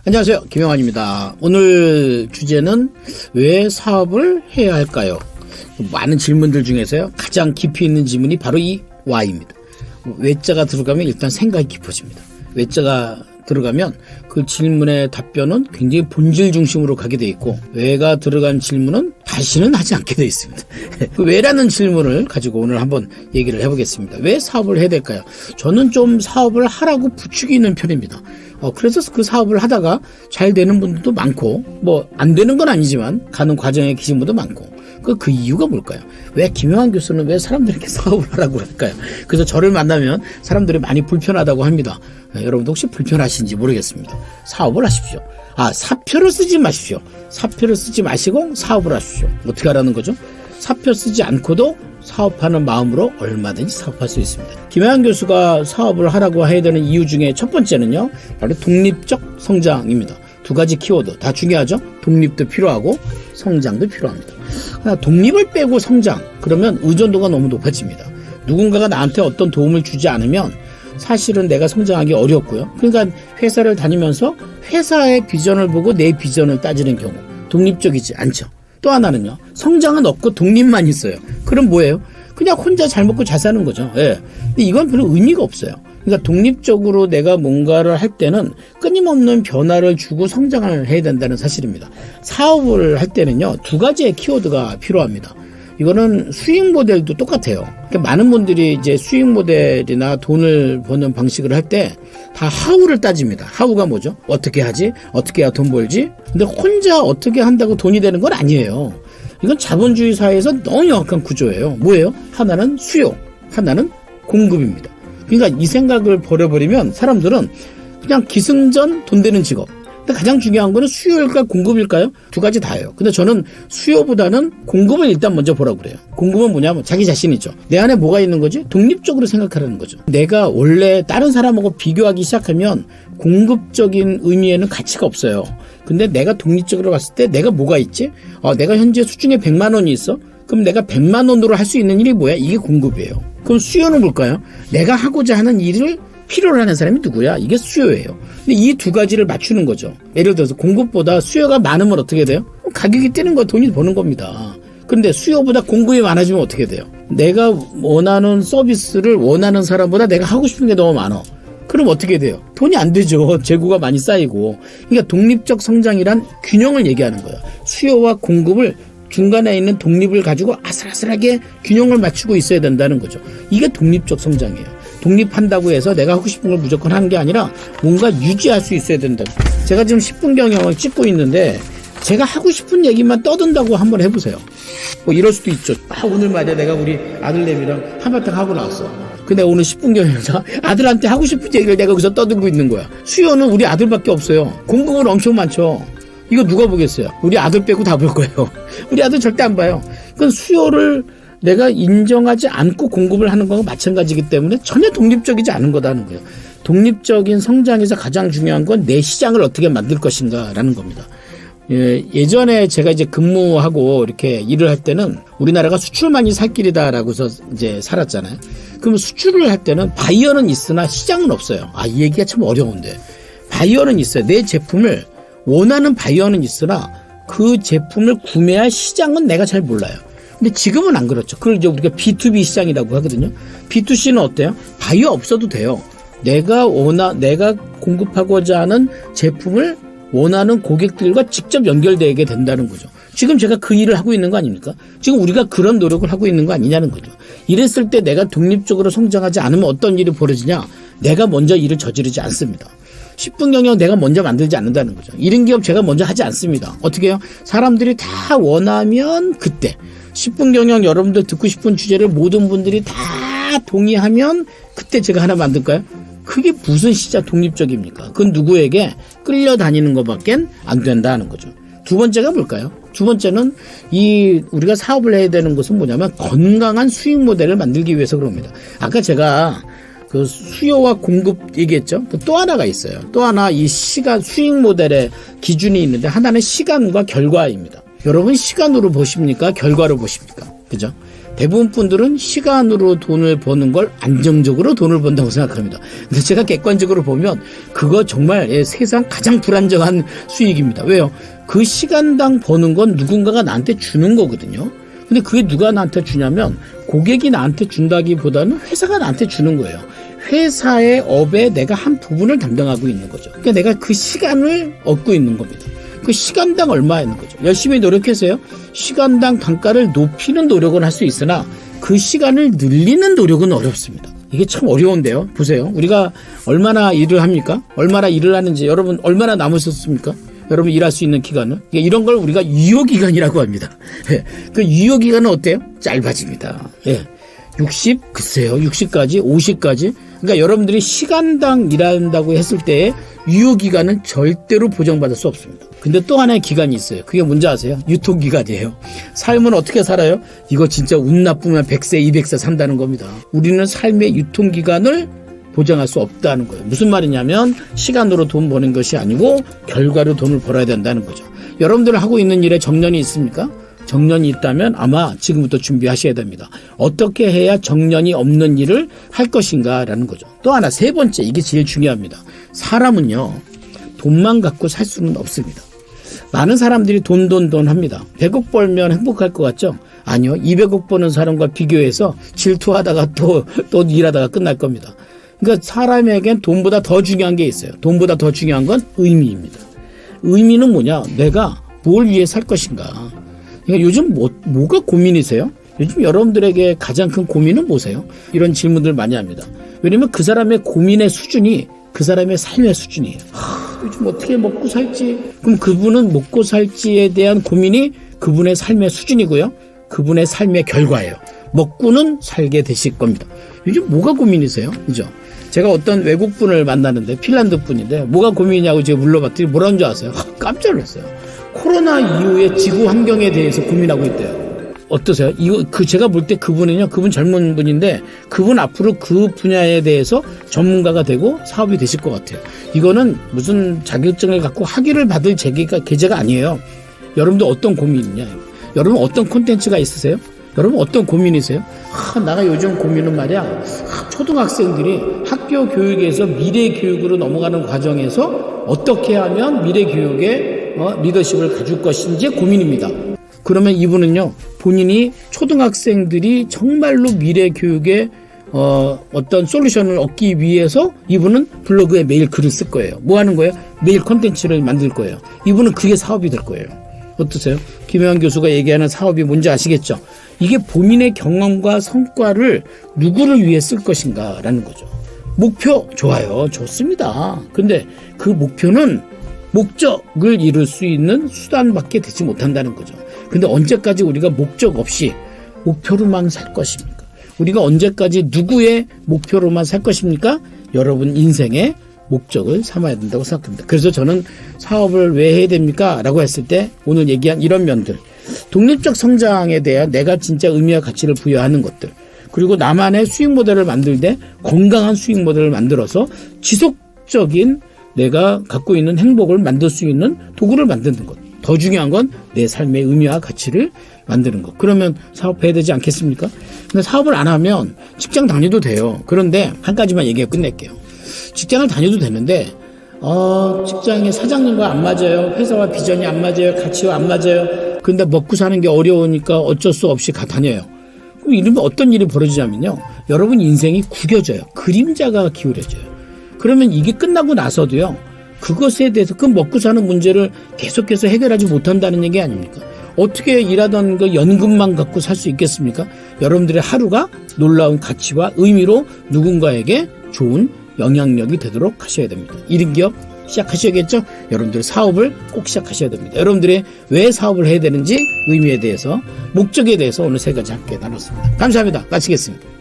안녕하세요, 김영환입니다. 오늘 주제는 왜 사업을 해야 할까요? 많은 질문들 중에서요, 가장 깊이 있는 질문이 바로 이 Y입니다. 왜자가 들어가면 일단 생각이 깊어집니다. 왜자가 들어가면 그 질문의 답변은 굉장히 본질 중심으로 가게 돼 있고, 왜가 들어간 질문은 다시는 하지 않게 돼 있습니다. 그 왜라는 질문을 가지고 오늘 한번 얘기를 해보겠습니다. 왜 사업을 해야 될까요? 저는 좀 사업을 하라고 부추기 있는 편입니다. 그래서 그 사업을 하다가 잘 되는 분들도 많고, 뭐 안 되는 건 아니지만 가는 과정에 계신 분도 많고, 그 이유가 뭘까요? 왜 김영환 교수는 왜 사람들에게 사업을 하라고 할까요? 그래서 저를 만나면 사람들이 많이 불편하다고 합니다. 여러분도 혹시 불편하신지 모르겠습니다. 사업을 하십시오. 사표를 쓰지 마십시오. 사표를 쓰지 마시고 사업을 하십시오. 어떻게 하라는 거죠? 사표 쓰지 않고도 사업하는 마음으로 얼마든지 사업할 수 있습니다. 김영환 교수가 사업을 하라고 해야 되는 이유 중에 첫 번째는요, 바로 독립적 성장입니다. 두 가지 키워드 다 중요하죠. 독립도 필요하고 성장도 필요합니다. 독립을 빼고 성장, 그러면 의존도가 너무 높아집니다. 누군가가 나한테 어떤 도움을 주지 않으면 사실은 내가 성장하기 어렵고요. 그러니까 회사를 다니면서 회사의 비전을 보고 내 비전을 따지는 경우 독립적이지 않죠. 또 하나는요, 성장은 없고 독립만 있어요. 그럼 뭐예요? 그냥 혼자 잘 먹고 잘 사는 거죠. 예. 근데 이건 별로 의미가 없어요. 그러니까 독립적으로 내가 뭔가를 할 때는 끊임없는 변화를 주고 성장을 해야 된다는 사실입니다. 사업을 할 때는요, 두 가지의 키워드가 필요합니다. 이거는 수익 모델도 똑같아요. 그러니까 많은 분들이 이제 수익 모델이나 돈을 버는 방식을 할 때 다 하우를 따집니다. 하우가 뭐죠? 어떻게 하지? 어떻게 해야 돈 벌지? 근데 혼자 어떻게 한다고 돈이 되는 건 아니에요. 이건 자본주의 사회에서 너무 영악한 구조예요. 뭐예요? 하나는 수요, 하나는 공급입니다. 그러니까 이 생각을 버려버리면 사람들은 그냥 기승전 돈 되는 직업. 근데 가장 중요한 거는 수요일까 공급일까요? 두 가지 다예요. 근데 저는 수요보다는 공급을 일단 먼저 보라고 그래요. 공급은 뭐냐면 자기 자신이죠. 내 안에 뭐가 있는 거지? 독립적으로 생각하라는 거죠. 내가 원래 다른 사람하고 비교하기 시작하면 공급적인 의미에는 가치가 없어요. 근데 내가 독립적으로 봤을 때 내가 뭐가 있지? 내가 현재 수중에 100만 원이 있어? 그럼 내가 100만 원으로 할 수 있는 일이 뭐야? 이게 공급이에요. 그럼 수요는 뭘까요? 내가 하고자 하는 일을 필요로 하는 사람이 누구야? 이게 수요예요. 근데 이 두 가지를 맞추는 거죠. 예를 들어서 공급보다 수요가 많으면 어떻게 돼요? 가격이 뛰는 거 돈이 버는 겁니다. 그런데 수요보다 공급이 많아지면 어떻게 돼요? 내가 원하는 서비스를 원하는 사람보다 내가 하고 싶은 게 너무 많아. 그럼 어떻게 돼요? 돈이 안 되죠. 재고가 많이 쌓이고. 그러니까 독립적 성장이란 균형을 얘기하는 거예요. 수요와 공급을 중간에 있는 독립을 가지고 아슬아슬하게 균형을 맞추고 있어야 된다는 거죠. 이게 독립적 성장이에요. 독립한다고 해서 내가 하고 싶은 걸 무조건 하는 게 아니라 뭔가 유지할 수 있어야 된다. 제가 지금 10분 경영을 찍고 있는데 제가 하고 싶은 얘기만 떠든다고 한번 해보세요. 뭐 이럴 수도 있죠. 오늘 말이야 내가 우리 아들내미랑 한바탕 하고 나왔어. 근데 오늘 10분 경영에서 아들한테 하고 싶은 얘기를 내가 여기서 떠들고 있는 거야. 수요는 우리 아들밖에 없어요. 공급은 엄청 많죠. 이거 누가 보겠어요? 우리 아들 빼고 다 볼 거예요. 우리 아들 절대 안 봐요. 그건 수요를 내가 인정하지 않고 공급을 하는 거와 마찬가지이기 때문에 전혀 독립적이지 않은 거다는 거예요. 독립적인 성장에서 가장 중요한 건 내 시장을 어떻게 만들 것인가라는 겁니다. 예전에 제가 이제 근무하고 이렇게 일을 할 때는 우리나라가 수출만이 살 길이다라고 해서 이제 살았잖아요. 그럼 수출을 할 때는 바이어는 있으나 시장은 없어요. 이 얘기가 참 어려운데. 바이어는 있어요. 내 제품을 원하는 바이어는 있으나 그 제품을 구매할 시장은 내가 잘 몰라요. 근데 지금은 안 그렇죠. 그걸 이제 우리가 B2B 시장이라고 하거든요. B2C는 어때요? 바이어 없어도 돼요. 내가 공급하고자 하는 제품을 원하는 고객들과 직접 연결되게 된다는 거죠. 지금 제가 그 일을 하고 있는 거 아닙니까? 지금 우리가 그런 노력을 하고 있는 거 아니냐는 거죠. 이랬을 때 내가 독립적으로 성장하지 않으면 어떤 일이 벌어지냐? 내가 먼저 일을 저지르지 않습니다. 10분 경영 내가 먼저 만들지 않는다는 거죠. 1인 기업 제가 먼저 하지 않습니다. 어떻게 해요? 사람들이 다 원하면 그때 10분 경영 여러분들 듣고 싶은 주제를 모든 분들이 다 동의하면 그때 제가 하나 만들까요? 그게 무슨 시장 독립적입니까? 그건 누구에게 끌려다니는 것밖에 안 된다는 거죠. 두 번째가 뭘까요? 두 번째는 우리가 사업을 해야 되는 것은 뭐냐면 건강한 수익 모델을 만들기 위해서 그럽니다. 아까 제가 그 수요와 공급 얘기했죠. 또 하나가 있어요. 또 하나 이 시간 수익 모델의 기준이 있는데 하나는 시간과 결과입니다. 여러분 시간으로 보십니까? 결과로 보십니까? 그죠? 대부분 분들은 시간으로 돈을 버는 걸 안정적으로 돈을 번다고 생각합니다. 근데 제가 객관적으로 보면 그거 정말 세상 가장 불안정한 수익입니다. 왜요? 그 시간당 버는 건 누군가가 나한테 주는 거거든요. 근데 그게 누가 나한테 주냐면 고객이 나한테 준다기보다는 회사가 나한테 주는 거예요. 회사의 업에 내가 한 부분을 담당하고 있는 거죠. 그러니까 내가 그 시간을 얻고 있는 겁니다. 그 시간당 얼마인 거죠. 열심히 노력해서요. 시간당 단가를 높이는 노력은 할 수 있으나 그 시간을 늘리는 노력은 어렵습니다. 이게 참 어려운데요. 보세요. 우리가 얼마나 일을 합니까? 얼마나 일을 하는지 여러분 얼마나 남으셨습니까? 여러분 일할 수 있는 기간은? 이런 걸 우리가 유효기간이라고 합니다. 그 유효기간은 어때요? 짧아집니다. 60, 글쎄요. 60까지, 50까지. 그러니까 여러분들이 시간당 일한다고 했을 때의 유효기간은 절대로 보장받을 수 없습니다. 근데 또 하나의 기간이 있어요. 그게 뭔지 아세요? 유통기간이에요. 삶은 어떻게 살아요? 이거 진짜 운 나쁘면 100세, 200세 산다는 겁니다. 우리는 삶의 유통기간을 보장할 수 없다는 거예요. 무슨 말이냐면 시간으로 돈 버는 것이 아니고 결과로 돈을 벌어야 된다는 거죠. 여러분들 하고 있는 일에 정년이 있습니까? 정년이 있다면 아마 지금부터 준비하셔야 됩니다. 어떻게 해야 정년이 없는 일을 할 것인가라는 거죠. 또 하나 세 번째, 이게 제일 중요합니다. 사람은요, 돈만 갖고 살 수는 없습니다. 많은 사람들이 돈 합니다. 100억 벌면 행복할 것 같죠? 아니요. 200억 버는 사람과 비교해서 질투하다가 또 일하다가 끝날 겁니다. 그러니까 사람에겐 돈보다 더 중요한 게 있어요. 돈보다 더 중요한 건 의미입니다. 의미는 뭐냐? 내가 뭘 위해 살 것인가? 그러니까 요즘 뭐가 고민이세요? 요즘 여러분들에게 가장 큰 고민은 뭐세요? 이런 질문들 많이 합니다. 왜냐면 그 사람의 고민의 수준이 그 사람의 삶의 수준이에요. 요즘 어떻게 먹고 살지? 그럼 그분은 먹고 살지에 대한 고민이 그분의 삶의 수준이고요. 그분의 삶의 결과예요. 먹고는 살게 되실 겁니다. 요즘 뭐가 고민이세요? 그죠? 제가 어떤 외국분을 만나는데 핀란드 분인데 뭐가 고민이냐고 제가 물어봤더니 뭐라는 줄 아세요? 깜짝 놀랐어요. 코로나 이후의 지구 환경에 대해서 고민하고 있대요. 어떠세요? 제가 볼 때 그분 젊은 분인데 그분 앞으로 그 분야에 대해서 전문가가 되고 사업이 되실 것 같아요. 이거는 무슨 자격증을 갖고 학위를 받을 계제가 아니에요. 여러분도 어떤 고민이냐? 여러분 어떤 콘텐츠가 있으세요? 여러분 어떤 고민이세요? 내가 요즘 고민은 말이야. 초등학생들이 학교 교육에서 미래 교육으로 넘어가는 과정에서 어떻게 하면 미래 교육에 리더십을 가질 것인지 고민입니다. 그러면 이분은요, 본인이 초등학생들이 정말로 미래 교육에 어떤 솔루션을 얻기 위해서 이분은 블로그에 매일 글을 쓸 거예요. 뭐 하는 거예요? 매일 콘텐츠를 만들 거예요. 이분은 그게 사업이 될 거예요. 어떠세요? 김혜환 교수가 얘기하는 사업이 뭔지 아시겠죠? 이게 본인의 경험과 성과를 누구를 위해 쓸 것인가라는 거죠. 목표 좋아요. 좋습니다. 근데 그 목표는 목적을 이룰 수 있는 수단밖에 되지 못한다는 거죠. 근데 언제까지 우리가 목적 없이 목표로만 살 것입니까? 우리가 언제까지 누구의 목표로만 살 것입니까? 여러분 인생의 목적을 삼아야 된다고 생각합니다. 그래서 저는 사업을 왜 해야 됩니까? 라고 했을 때 오늘 얘기한 이런 면들, 독립적 성장에 대한 내가 진짜 의미와 가치를 부여하는 것들, 그리고 나만의 수익 모델을 만들 때 건강한 수익 모델을 만들어서 지속적인 내가 갖고 있는 행복을 만들 수 있는 도구를 만드는 것. 더 중요한 건 내 삶의 의미와 가치를 만드는 것. 그러면 사업해야 되지 않겠습니까? 근데 사업을 안 하면 직장 다녀도 돼요. 그런데 한 가지만 얘기하고 끝낼게요. 직장을 다녀도 되는데 직장의 사장님과 안 맞아요. 회사와 비전이 안 맞아요. 가치와 안 맞아요. 근데 먹고 사는 게 어려우니까 어쩔 수 없이 다녀요. 그럼 이러면 어떤 일이 벌어지냐면요. 여러분 인생이 구겨져요. 그림자가 기울어져요. 그러면 이게 끝나고 나서도요. 그것에 대해서 그 먹고 사는 문제를 계속해서 해결하지 못한다는 얘기 아닙니까? 어떻게 일하던 그 연금만 갖고 살 수 있겠습니까? 여러분들의 하루가 놀라운 가치와 의미로 누군가에게 좋은 영향력이 되도록 하셔야 됩니다. 1인 기업 시작하셔야겠죠? 여러분들 사업을 꼭 시작하셔야 됩니다. 여러분들의 왜 사업을 해야 되는지 의미에 대해서 목적에 대해서 오늘 세 가지 함께 나눴습니다. 감사합니다. 마치겠습니다.